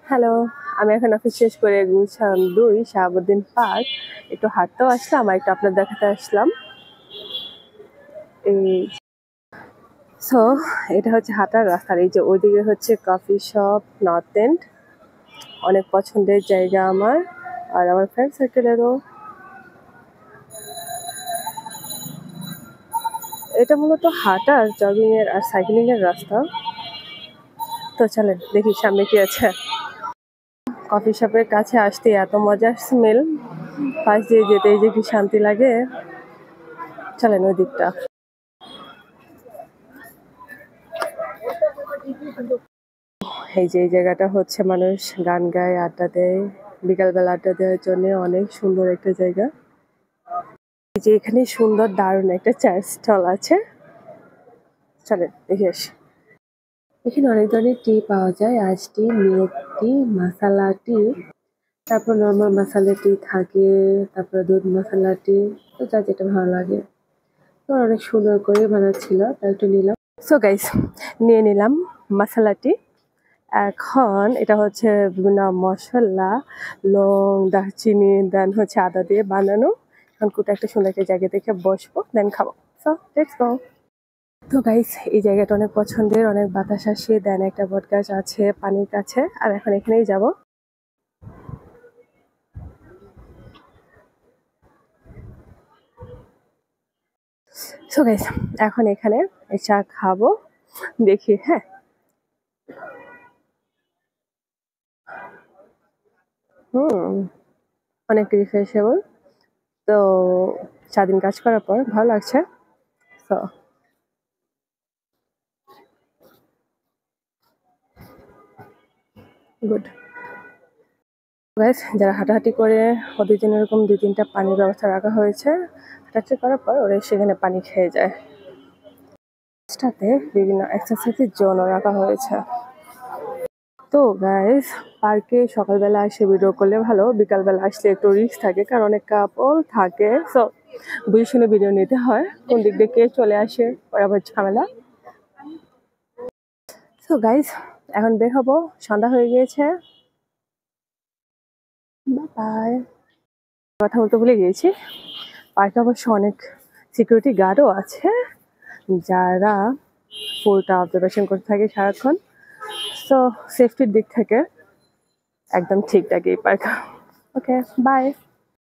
Hello, আমি এখন office শেষ করে গুলশান 2 শাহাবুদ্দিন পার্ক একটু হাঁটতেও আসলাম আর একটু আপনার দেখাতে আসলাম। এই সো এটা হচ্ছে হাঁটার রাস্তা, এই যে ওইদিকে হচ্ছে কফি শপ নর্থ এন্ড, অনেক পছন্দের জায়গা আমার আর আমার ফ্রেন্ড সার্কেলেরও। এটা মূলত হাঁটার, জগিং এর আর সাইক্লিং এর রাস্তা। তো চলেন দেখি সামনে কি আছে। কফি শপের কাছে আসতে এত মজার স্মেল, পাশ দিয়ে যেতে যে কি শান্তি লাগে। চলেন ওই দিকটা। এই যে এই জায়গাটা হচ্ছে মানুষ গান গায়, আড্ডা দেয়, বিকালবেলা আড্ডা দেওয়ার জন্য অনেক সুন্দর একটা জায়গা। এই যে এখানে সুন্দর দারুণ একটা চায়ের স্টল আছে, চলেন দেখে আসি। এখানে অনেক ধরনের টি পাওয়া যায়, আইস টি, মিল্ক টি, মাসালা টি, তারপর নর্মাল মাসালা টি থাকে, তারপর দুধ মাসালা টি, তো যা যেটা ভালো লাগে। তো অনেক সুন্দর করে বানাচ্ছিল, তাই একটু নিলাম। সো গাইস, নিয়ে নিলাম মাসালা টি। এখন এটা হচ্ছে বিভিন্ন মশলা, লং, দারচিনি, দেন হচ্ছে আদা দিয়ে বানানো। এখন কোটা একটা সুন্দর একটা জায়গা দেখে বসবো, দেন খাবো। So let's go. তো গাইস, এই জায়গাটা অনেক পছন্দের, অনেক বাতাস আসে, দেন একটা বট গাছ আছে পানির কাছে, আর এখন এখানেই যাব। সো গাইস, এখন এখানে চা খাবো, দেখি। হ্যাঁ, অনেক রিফ্রেশেবল। তো সারাদিন কাজ করার পর ভালো লাগছে। তো গুড। গাইস, যারা হাঁটাহাঁটি করে ওদের জন্য এরকম 2-3টা পানির ব্যবস্থা রাখা হয়েছে। হাঁটাহাঁটি করার পর ওরা সেখানে পানি খেয়ে যায়। সাথে বিভিন্ন এক্সারসাইজের জোনও রাখা হয়েছে। তো গাইস, পার্কে সকালবেলা এসে ভিডিও করলে ভালো, বিকালবেলা আসলে একটু রিস্ক থাকে কারণ অনেক কাপল থাকে। সো বুঝে শুনে ভিডিও নিতে হয়, কোন দিক দিয়ে কে চলে আসে ওরা আবার ঝামেলা। সো গাইস, এখন বের হবো, সন্ধ্যা হয়ে গিয়েছে। বাই। কথা বলতে ভুলে গিয়েছি, পার্কে অবশ্য অনেক সিকিউরিটি গার্ডও আছে যারা ফুলটা অবজারভেশন করতে থাকে সারাক্ষণ। সো সেফটির দিক থেকে একদম ঠিকঠাক এই পার্ক। Okay, by.